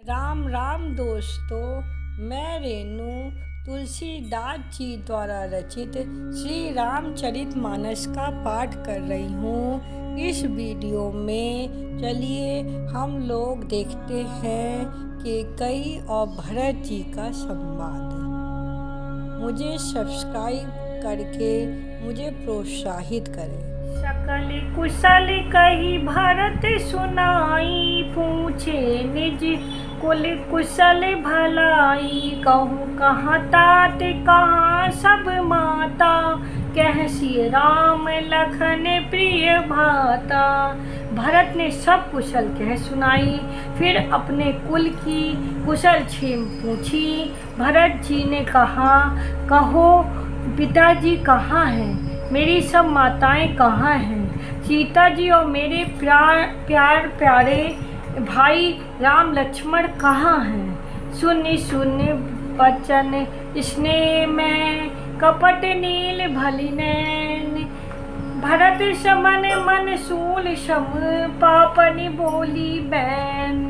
राम राम दोस्तों, मैं रेनू तुलसीदास जी द्वारा रचित श्री रामचरितमानस का पाठ कर रही हूँ। इस वीडियो में चलिए हम लोग देखते हैं कि कई और भरत जी का संवाद। मुझे सब्सक्राइब करके मुझे प्रोत्साहित करें। सकल कुशल कही भरत सुनाई, पूछे निज कुल कुशल भलाई। कहूँ कहाँ तात कहाँ सब माता, कह सिय राम लखन प्रिय भाता। भरत ने सब कुशल कह सुनाई, फिर अपने कुल की कुशल क्षेम पूछी। भरत जी ने कहा, कहो पिताजी कहाँ हैं, मेरी सब माताएं कहाँ हैं, सीता जी और मेरे प्यारे भाई राम लक्ष्मण कहाँ हैं। सुनि बचन स्नेह में, कपट नील भली नैन। भरत समन मन सूल सम, पापनि बोली बैन।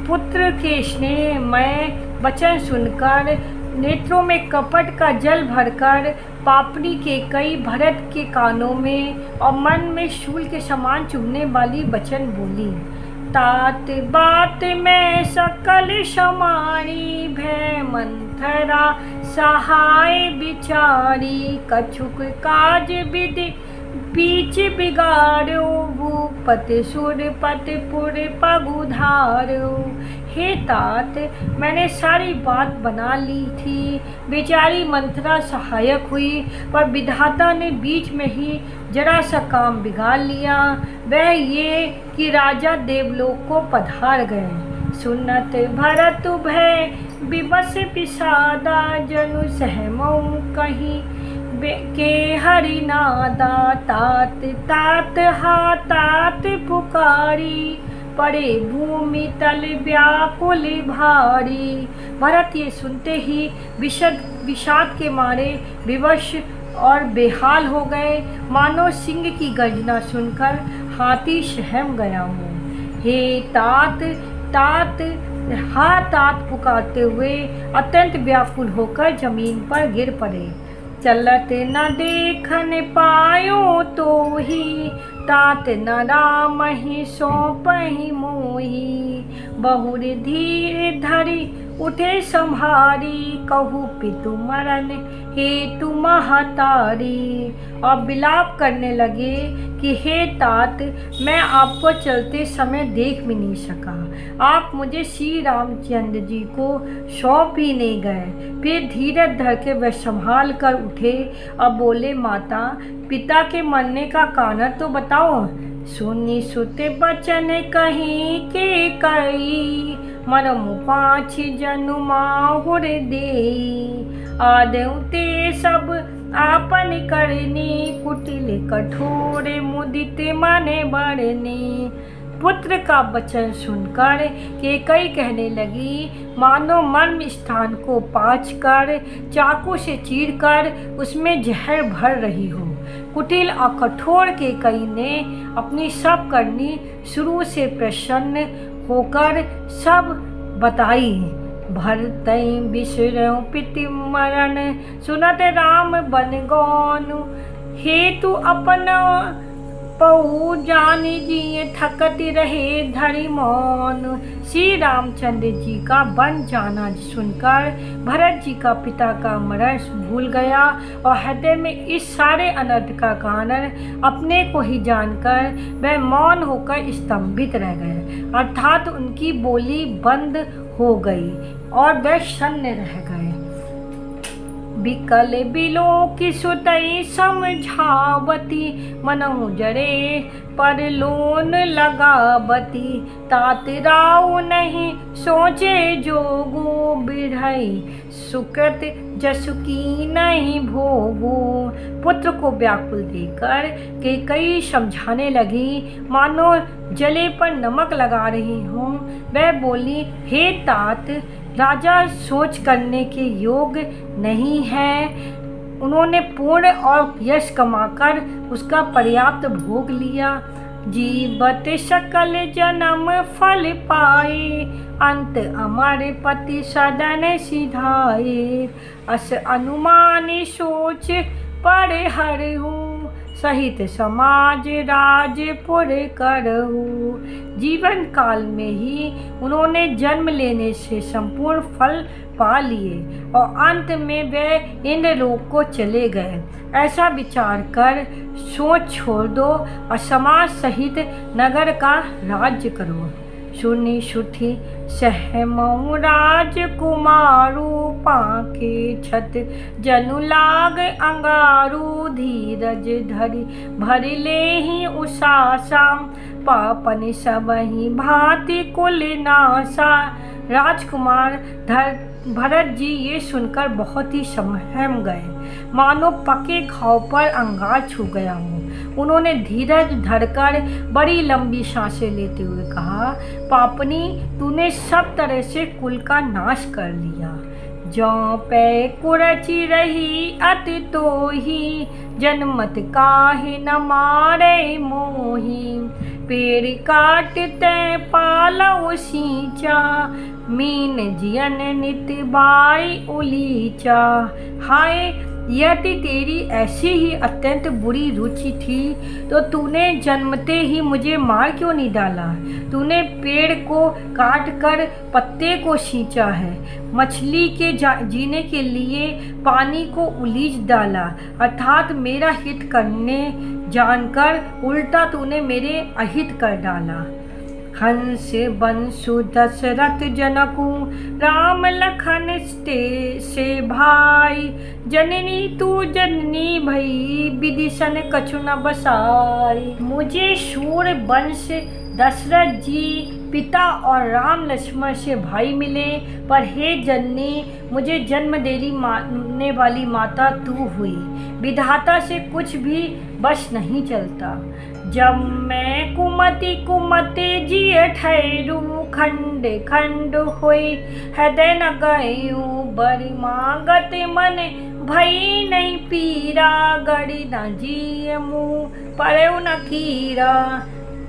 पुत्र के स्नेह में वचन सुनकर नेत्रों में कपट का जल भरकर पापनी के कई भरत के कानों में और मन में शूल के समान चुभने वाली वचन बोली। तात बात में सकल समारी, भय मंथरा सहाय बिचारी। कछुक काज विधि बीच बिगाड़ो, भूपति सुरपति पुर पगुधारो। हे तात, मैंने सारी बात बना ली थी, बेचारी मंथरा सहायक हुई, पर विधाता ने बीच में ही जरा सा काम बिगाड़ लिया। वह ये कि राजा देवलोक को पधार गए। सुनत भरत भय विवश विषादा, जनु सहमऊ कहीं के हरिनादा। तात तात हा तात पुकारी, पड़े भूमि तल व्याकुल भारी। भरत ये सुनते ही विषाद के मारे विवश और बेहाल हो गए, मानो सिंह की गर्जना सुनकर हाथी सहम गया हो। हे तात तात हा तात पुकारते हुए अत्यंत व्याकुल होकर जमीन पर गिर पड़े। चलत न देखन पायो तो ही, तात न राम ही सौंपहि मोही। बहुर धीर धरि उठे संभारी, कहू पितु मरण हेतु महतारी। और विलाप करने लगे कि हे तात, मैं आपको चलते समय देख भी नहीं सका, आप मुझे श्री रामचंद्र जी को सौंप ही नहीं गए। फिर धीरज धर के वह संभाल कर उठे और बोले, माता पिता के मरने का कारण तो बताओ। सुनी सुते बचन कहीं के कई, मरमु पाँच जनु माहुर देई। आदऊ ते सब आपन करनी, कुटिल कठोर मुदित माने बरनी। पुत्र का वचन सुनकर केकई कहने लगी, मानो मर्म स्थान को पाँच कर चाकू से चीरकर उसमें जहर भर रही हो। कुटिल और कठोर केकई ने अपनी सब करनी शुरू से प्रसन्न होकर सब बताई। भरतई बिसरऊ पिति मरण, सुनत राम बन गौनु। हेतु अपना पऊ जानी जी, थकती रहे धरि मौन। श्री रामचंद्र जी का बन जाना सुनकर भरत जी का पिता का मरण भूल गया और हृदय में इस सारे अनर्थ का कारण अपने को ही जानकर वह मौन होकर स्तंभित रह गए, अर्थात उनकी बोली बंद हो गई और वह शून्य रह गए। बिकल बिलो की सुतई समझावती, मनहु जरे पर लोन लगावती। तात राव नहीं सोचे जोगो, बिढ़ई सुकृत जसु की नहीं भोगो। पुत्र को व्याकुल देकर केकई समझाने लगी, मानो जले पर नमक लगा रही हूँ। वह बोली, हे तात, राजा सोच करने के योग नहीं है। उन्होंने पूर्ण और यश कमाकर उसका पर्याप्त भोग लिया। जीवत सकल जन्म फल पाए, अंत अमर पति सदन सिधाए। अस अनुमान सोच पर हरहु, सहित समाज राजपुर करहु। जीवन काल में ही उन्होंने जन्म लेने से संपूर्ण फल पा लिए और अंत में वे इंद्रलोक को चले गए। ऐसा विचार कर सोच छोड़ दो और समाज सहित नगर का राज्य करो। सुनी सुठी सहमऊ राजकुमारू, पाके छत जनु लाग अंगारू। धीरज धरि भर लेहि उषासा, पापन सबहि भांति कुल नासा। राजकुमार भरत जी ये सुनकर बहुत ही सहम गए, मानो पके घाव पर अंगार छू गया हो। उन्होंने धीरज धरकर बड़ी लंबी सांसें लेते हुए कहा, पापनी, तूने सब तरह से कुल का नाश कर लिया। जौ पै कुरची रही अति तोही, जनमत काहे न मारे मोही। पेड़ काटते पालऊ सींचा, मीन जियन नित बाई उलीचा। हाय, यदि तेरी ऐसी ही अत्यंत बुरी रुचि थी तो तूने जन्मते ही मुझे मार क्यों नहीं डाला। तूने पेड़ को काट कर पत्ते को सींचा है, मछली के जीने के लिए पानी को उलीच डाला, अर्थात मेरा हित करने जानकर उल्टा तूने मेरे अहित कर डाला। हंस बंसु दशरथ जनकु, राम लखन से भाई। जननी तू जननी भई, विदिशन कछु न बसाई। मुझे शूर वंश दशरथ जी पिता और राम लक्ष्मण से भाई मिले, पर हे जननी, मुझे जन्म देने वाली माता तू हुई। विधाता से कुछ भी बस नहीं चलता। जब मैं कुमति कुमति जिय ठहरू, खंड खंड होई हृदय न गयूं। बड़ी मांगत मन भई नहीं पीरा, गड़ी न जिय मुँह पड़ेउ न कीरा।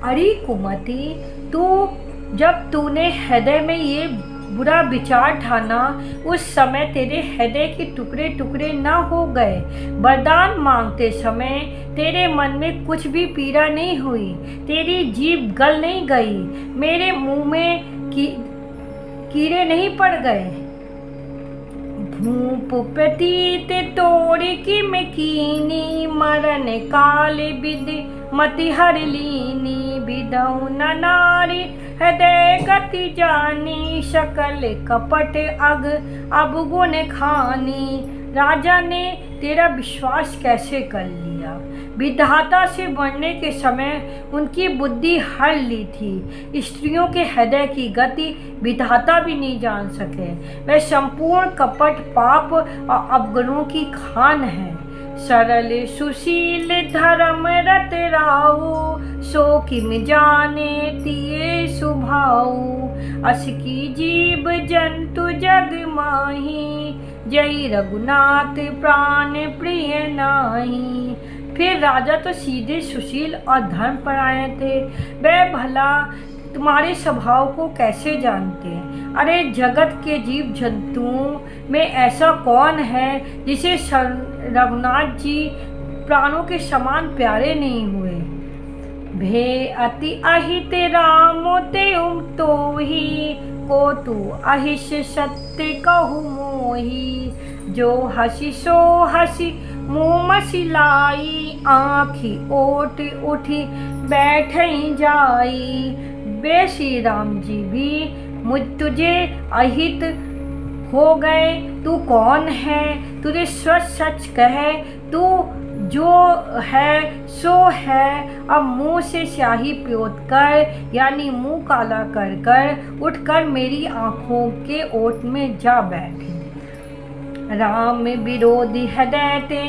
अरे कुमति, जब तूने हृदय में ये बुरा विचार ठाना, उस समय तेरे हृदय के टुकड़े टुकड़े न हो गए। वरदान मांगते समय तेरे मन में कुछ भी पीड़ा नहीं हुई, तेरी जीभ गल नहीं गई, मेरे मुंह में कीड़े नहीं पड़ गए। भूप प्रतीत तोड़ की में कीनी, मरण काल विधि मति हर लीनी। विधौ न नारी हृदय गति जानी, सकल कपट अग अवगुण खानी। राजा ने तेरा विश्वास कैसे कर लिया। विधाता से बढ़ने के समय उनकी बुद्धि हर ली थी। स्त्रियों के हृदय की गति विधाता भी नहीं जान सके। वह संपूर्ण कपट पाप और अवगुणों की खान है। सरल सुशील धर्म रत राऊ, सो किम जाने तिये सुभाऊ। अस की जीव जंतु जग माही, जय रघुनाथ प्राण प्रिय नाही। फिर राजा तो सीधे सुशील और धर्मपरायण थे, वे भला तुम्हारे स्वभाव को कैसे जानते हैं। अरे जगत के जीव जंतुओं में ऐसा कौन है जिसे रघुनाथ जी प्राणों के समान प्यारे नहीं हुए। भे अति अहित राम ते तो ही, को तू अहिष सत्य कहु मोही। जो हसी सो हसी मुँह मसिलाई, आँखी ओट उठी बैठ जाई। बे श्री राम जी भी तुझे अहित हो गए। तू कौन है, तुझे सच सच कहे, तू जो है सो है। अब मुंह से स्याही प्योत कर, यानी मुंह काला कर कर उठकर मेरी आँखों के ओट में जा बैठे। राम विरोधी हृदय ते,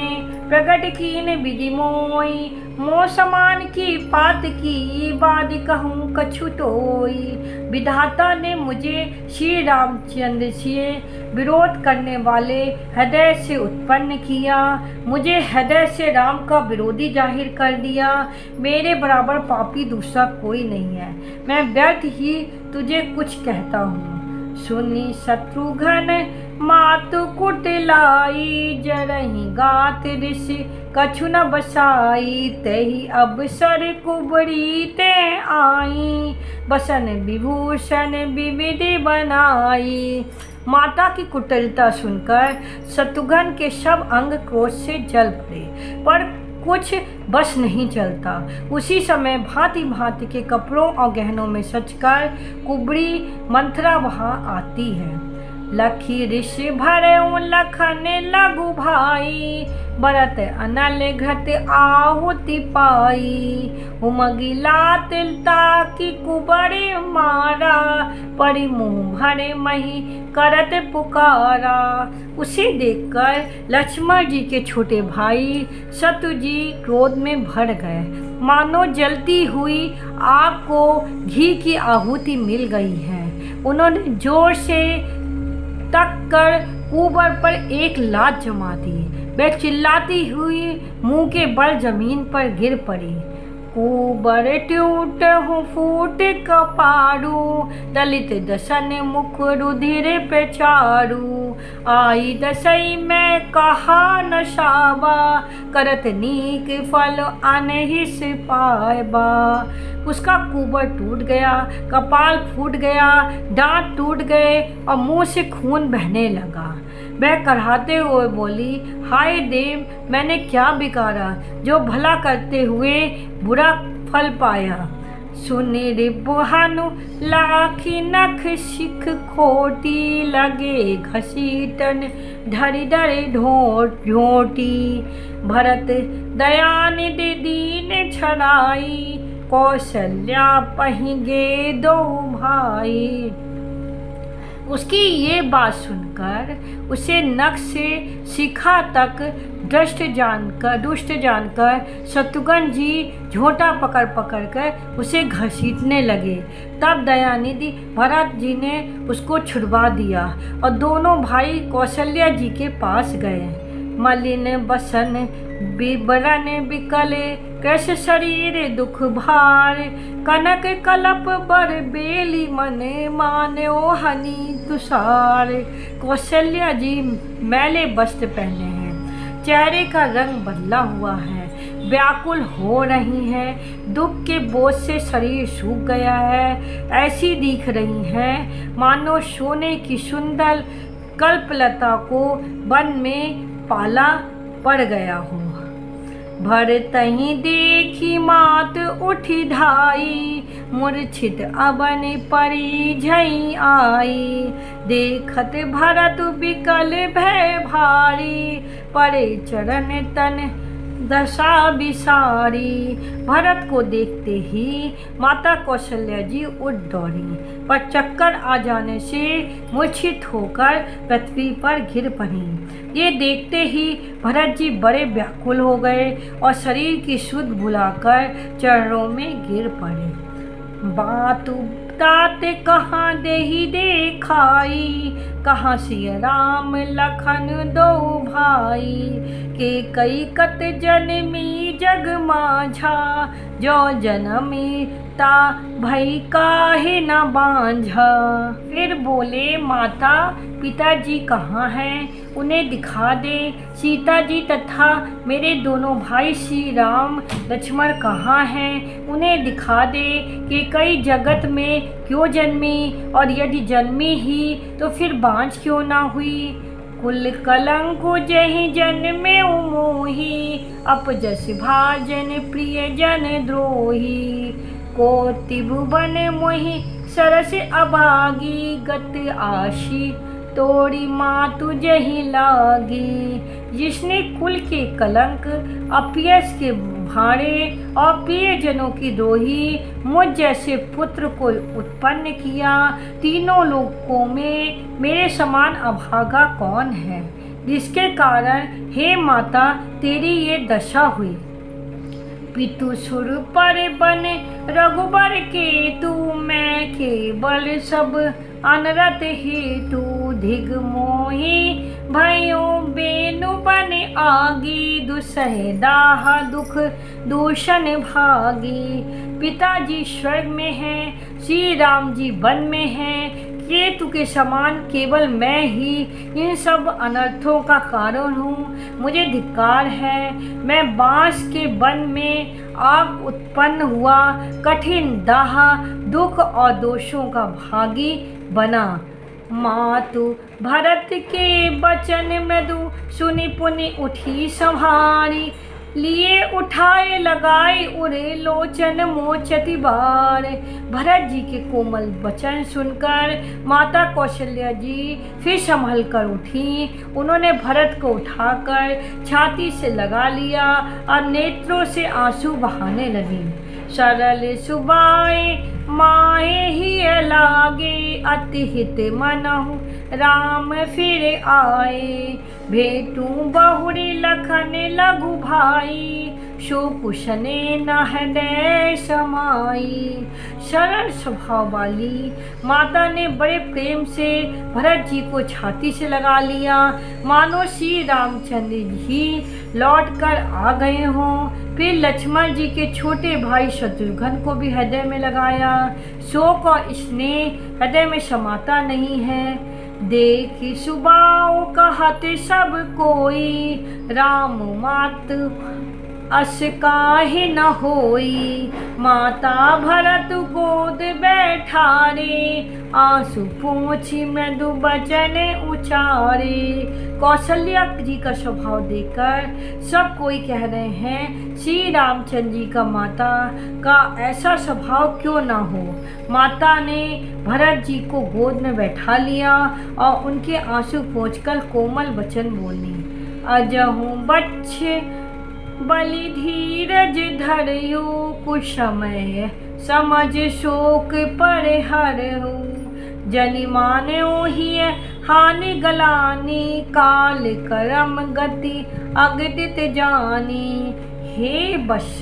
प्रगट कीन विधि मोई। मौसमान की पात की बाद कहूँ कछु तोई। विधाता ने मुझे श्री रामचंद्र से विरोध करने वाले हृदय से उत्पन्न किया, मुझे हृदय से राम का विरोधी जाहिर कर दिया। मेरे बराबर पापी दूसरा कोई नहीं है, मैं व्यर्थ ही तुझे कुछ कहता हूँ। सुनी शत्रुघ्न मातु कुटिलाई, जरहि गात ऋषि कछु न बसाई। तही अवसर कुबरी ते आई, बसन विभूषण विविधि बनाई। माता की कुटिलता सुनकर शत्रुघ्न के सब अंग क्रोध से जल पड़े, पर कुछ बस नहीं चलता। उसी समय भांति भांति के कपड़ों और गहनों में सजकर कुबरी मंथरा वहाँ आती है। लखी ऋषि भरऊ लखन लघु भाई, बरत अनल घृत आहुति पाई। उमगिला तिलता की कुबरे मारा, परि मुँह भरे मही करत पुकारा। उसे देखकर लक्ष्मण जी के छोटे भाई शत्रु जी क्रोध में भर गए, मानो जलती हुई आग को घी की आहुति मिल गई है। उन्होंने जोर से तक कर कुबर पर एक लात जमा दी। वह चिल्लाती हुई मुंह के बल जमीन पर गिर पड़ी। कुबर टूट हूँ फूट कपारू, दलित दसन मुख रुधिर पे चारू। आई दसई में कहा न शाबा, करत नीक फल अनहिस पायबा। उसका कुबर टूट गया, कपाल फूट गया, दांत टूट गए और मुंह से खून बहने लगा। वह कराहते हुए बोली, हाय देव, मैंने क्या बिगाड़ा जो भला करते हुए बुरा फल पाया। सुनि रिपुहनु लाखी नख शिख खोटी, लगे घसीटन धरि धरि ढोटी। भरत दयानिधि दीन छड़ाई, कौशल्या पहिगे दो भाई। उसकी ये बात सुनकर उसे नख से शिखा तक दुष्ट जानकर शत्रुघ्न जी झोंटा पकड़ पकड़ कर उसे घसीटने लगे। तब दयानिधि भरत जी ने उसको छुड़वा दिया और दोनों भाई कौशल्या जी के पास गए। मलिन बसन विवरण विकले, कृष शरीर दुख भार। कनक कलप बर बेली मने, मान्यो हनी तुषार। कौशल्या जी मैले वस्त्र पहने हैं, चेहरे का रंग बदला हुआ है, व्याकुल हो रही हैं, दुख के बोझ से शरीर सूख गया है। ऐसी दिख रही हैं मानो सोने की सुंदर कल्पलता को वन में पाला पड़ गया हो। भरतहि देखी मात उठी धाई, मूर्छित अबन परी झई आई। देखत भरत विकल भय भारी, परे चरण तन दशा विसारी। भरत को देखते ही माता कौशल्या जी उठ दौड़ी, पर चक्कर आ जाने से मूर्छित होकर पृथ्वी पर गिर पड़ी। ये देखते ही भरत जी बड़े व्याकुल हो गए और शरीर की सुध भुलाकर चरणों में गिर पड़े। बात तात कहाँ देही देखाई, कहाँ सिया राम लखन दो भाई। के कई कत जनमी जग माझा, जो जनमी ता भई काहे न बांझा। फिर बोले, माता पिताजी कहाँ हैं, उन्हें दिखा दे। सीता जी तथा मेरे दोनों भाई श्री राम लक्ष्मण कहाँ हैं, उन्हें दिखा दे। कि कई जगत में क्यों जन्मी, और यदि जन्मी ही तो फिर बांझ क्यों ना हुई। कुल कलंक जहि जन्मे मोही, अपजस भाजन प्रिय जन द्रोही। कोटि भुवन मोहि सरस अभागी, गत आशी तोड़ी मातु जही लागी। जिसने कुल के कलंक, अपयश के भाड़े और प्रियजनों की द्रोही मुझ जैसे पुत्र को उत्पन्न किया, तीनों लोकों में मेरे समान अभागा कौन है, जिसके कारण हे माता तेरी ये दशा हुई। पितु सुर पर बन रघुबर के तू, मैं केवल सब अनरत हेतु, धिग मोहि भयो बेनु बन आगी, दुसह दाह दुख दूषण भागी। पिताजी स्वर्ग में हैं, श्री राम जी वन में हैं, केतु के समान केवल मैं ही इन सब अनर्थों का कारण हूँ। मुझे धिक्कार है, मैं बांस के वन में आग उत्पन्न हुआ, कठिन दाह दुख और दोषों का भागी बना। मातु भरत के वचन मृदु, सुनि पुनि उठी संहारी, लिए उठाए लगाए उरे लोचन मोचति बार। भरत जी के कोमल वचन सुनकर माता कौशल्या जी फिर संभल कर उठी। उन्होंने भरत को उठाकर छाती से लगा लिया और नेत्रों से आंसू बहाने लगी। सरल सुबाए माए ही लागे, अति हित मनहु राम फिर आए। भेटू बहुरी लखन लघु भाई, सो कुशने न हृदय समाई। सरल स्वभाव वाली माता ने बड़े प्रेम से भरत जी को छाती से लगा लिया, मानो श्री रामचंद्र जी लौट कर आ गए हों। फिर लक्ष्मण जी के छोटे भाई शत्रुघ्न को भी हृदय में लगाया। शोक और स्नेह हृदय में समाता नहीं है। देखी सुबाओ कहत सब कोई, राम मात अस काहे न होई। माता भरत गोद बैठारे, आंसू पोंछी मृदु वचन उचारे। कौशल्या जी का स्वभाव देखकर सब कोई कह रहे हैं, श्री रामचंद्र जी का माता का ऐसा स्वभाव क्यों ना हो। माता ने भरत जी को गोद में बैठा लिया और उनके आंसू पोंछकर कोमल वचन बोली। अजहु बच्चे बलि धीरज धरयो, कुछ समय समझ शोक पर हरहु। जनि मान्यो ही हानि गलानी, काल करम गति अगदित जानी। हे बश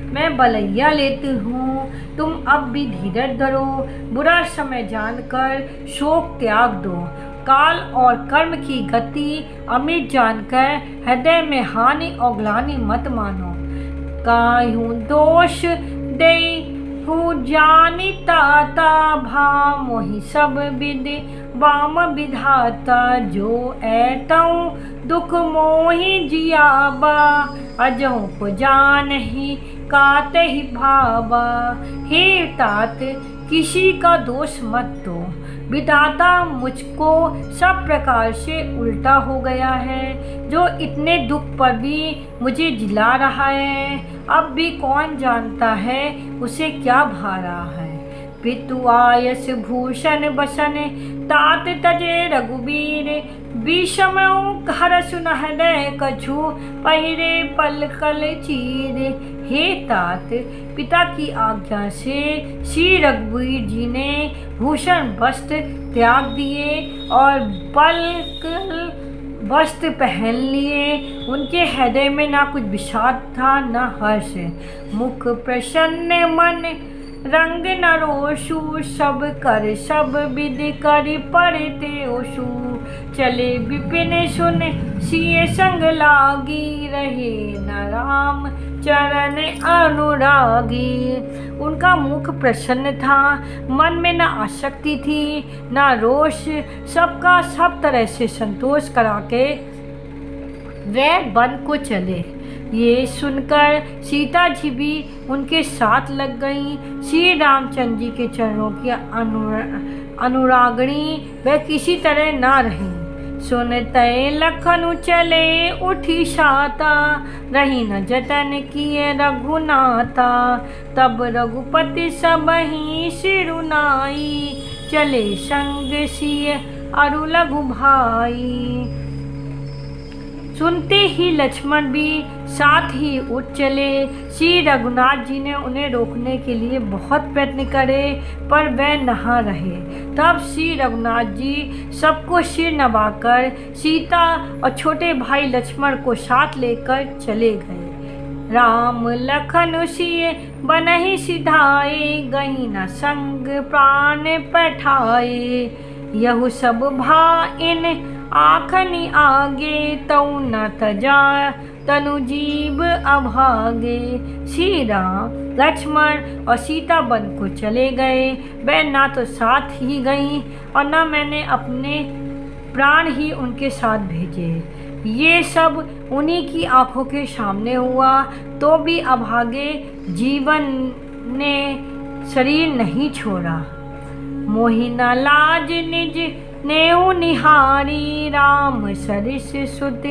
मैं बलैया लेती हूँ, तुम अब भी धीरज धरो, बुरा समय जानकर शोक त्याग दो। काल और कर्म की गति अमित जानकर हृदय में हानि और ग्लानि मत मानो। काहू दोष दे हूँ जानी ताता, भाव मोहि सब विधि वाम विधाता। जो ऐतऊ दुख मोहि जियाबा, अजहु को जानहि काते ही भावा। हे तात किसी का दोष मत दो, विधाता मुझको सब प्रकार से उल्टा हो गया है, जो इतने दुख पर भी मुझे जिला रहा है। अब भी कौन जानता है उसे क्या भा रहा है। पितु आयस भूषण बसन, तात तजे रघुबीर। विषमऊ हर सुन हृदय कछु, पहिरे पल कल चीर। हे तात पिता की आज्ञा से श्री रघुवीर जी ने भूषण वस्त्र त्याग दिए और पल वस्त्र पहन लिए। उनके हृदय में ना कुछ विषाद था न हर्ष। मुख प्रसन्न मन रंग न रोषु, सब कर सब विधि करि परते ओषु। चले विपिन सुन सिय संग लागी, रहे न राम चरण अनुरागी। उनका मुख प्रसन्न था, मन में न आसक्ति थी न रोष, सबका सब तरह से संतोष करा के वे वन को चले। ये सुनकर सीता जी भी उनके साथ लग गईं। श्री रामचंद्र जी के चरणों की अनुरागणी वे किसी तरह ना रहीं। सुनते लखनु चले उठी शाता, रही न जतन किए रघुनाता। तब रघुपति सबहि सिरुनाई, चले संग सिय अरु लघु भाई। सुनते ही लक्ष्मण भी साथ ही उठ चले। श्री रघुनाथ जी ने उन्हें रोकने के लिए बहुत प्रयत्न करे, पर वह नहा रहे। तब श्री रघुनाथ जी सबको सिर नवाकर सीता और छोटे भाई लक्ष्मण को साथ लेकर चले गए। राम लखन सिय बनहि सिधाए, गई न संग प्राण पठाए। यहु सब भाइन आखनि आगे, तऊ न तजा तनु जीव अभागे। श्री राम लक्ष्मण और सीता वन को चले गए। वह ना तो साथ ही गईं और न मैंने अपने प्राण ही उनके साथ भेजे। ये सब उन्हीं की आंखों के सामने हुआ, तो भी अभागे जीवन ने शरीर नहीं छोड़ा। मोहिना लाज निज नेऊ निहारी, राम सरिस सुत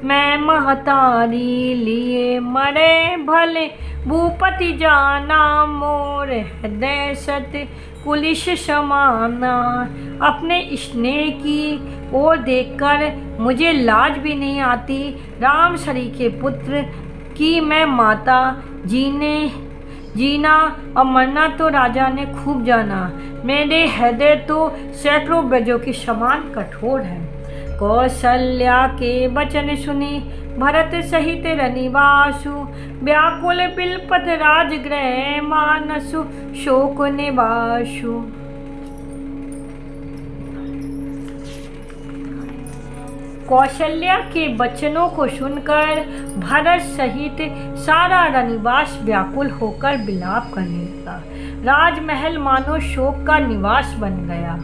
मैं महतारी। लिए मरे भले भूपति जाना, मोर हृदय सत कुलिश समाना। अपने स्नेह की ओर देखकर मुझे लाज भी नहीं आती। राम सरी के पुत्र की मैं माता, जीना और मरना तो राजा ने खूब जाना। मेरे हृदय तो सैकड़ों ब्रजों के समान कठोर है। कौशल्या के वचन सुनी भरत सहित रनिवासु, व्याकुल बिलपत राजगृह मानसु शोक निवासु। कौशल्या के वचनों को सुनकर भरत सहित सारा रनिवास व्याकुल होकर विलाप करने लगा। राजमहल मानो शोक का निवास बन गया।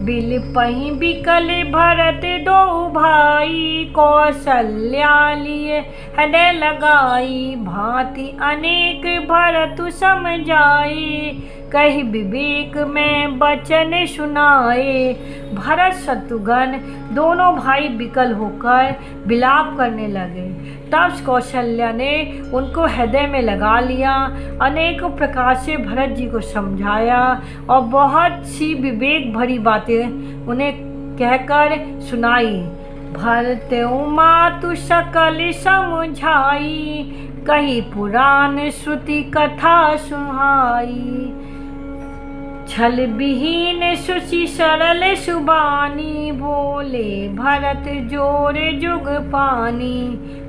बिलपहि बिकल भरत दो भाई, कौशल्या लिए हृदय लगाई। भांति अनेक भरत समझाए, कही विवेक में वचन सुनाए। भरत शत्रुघ्न दोनों भाई विकल होकर विलाप करने लगे। तब कौशल्या ने उनको हृदय में लगा लिया, अनेकों प्रकार से भरत जी को समझाया और बहुत सी विवेक भरी बातें उन्हें कहकर सुनाई। भरत मातु सकल समझाई, कही पुराण श्रुति कथा सुहाई। छल विहीन सुचि सरल सुबानी, बोले भरत जोरे जुग पानी।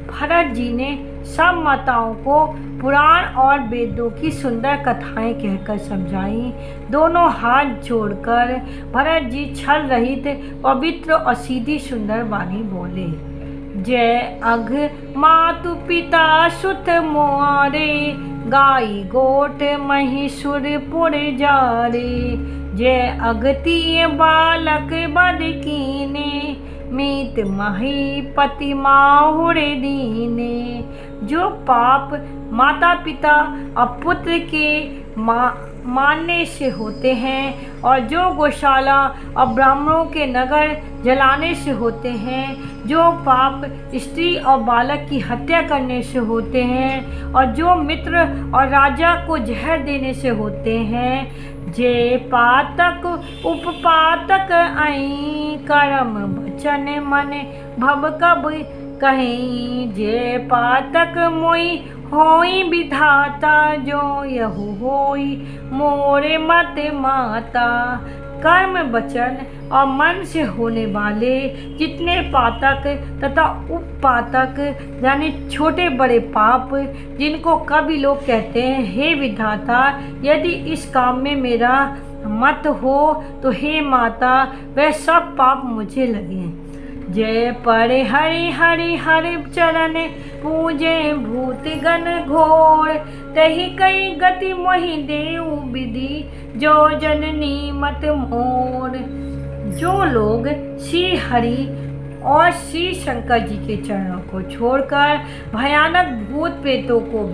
भरत जी ने सब माताओं को पुराण और वेदों की सुंदर कथाएं कहकर समझाई। दोनों हाथ जोड़कर भरत जी छल रहित पवित्र और सीधी सुंदर वाणी बोले। जय अघ मातु पिता सुत मोआरे, गाई गोट महिषुर पुर जारे। जय अगतिय बालक बद कीने, मीत मही पति माहुर दीने। जो पाप माता पिता और पुत्र के मानने से होते हैं और जो गौशाला और ब्राह्मणों के नगर जलाने से होते हैं, जो पाप स्त्री और बालक की हत्या करने से होते हैं और जो मित्र और राजा को जहर देने से होते हैं। जे पातक उपपातक आई, कर्म वचन मन भव कब कहीं। जे पातक मोई होई विधाता, जो यहु होई मोरे मत माता। कर्म वचन और मन से होने वाले जितने पातक तथा उपपातक यानी छोटे बड़े पाप, जिनको कभी लोग कहते हैं हे विधाता, यदि इस काम में मेरा मत हो तो हे माता वह सब पाप मुझे लगे। जय परे हरि हरि हरि चरण, पूजे भूत गण घोर। तही कई गति मोहि देव विधि, जो जननी मत मोर। जो लोग श्री हरि और श्री शंकर जी के चरणों को छोड़कर भयानक भूत प्रेतों को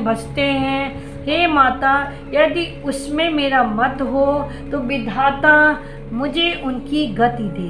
भजते हैं, हे माता यदि उसमें मेरा मत हो तो विधाता मुझे उनकी गति दे।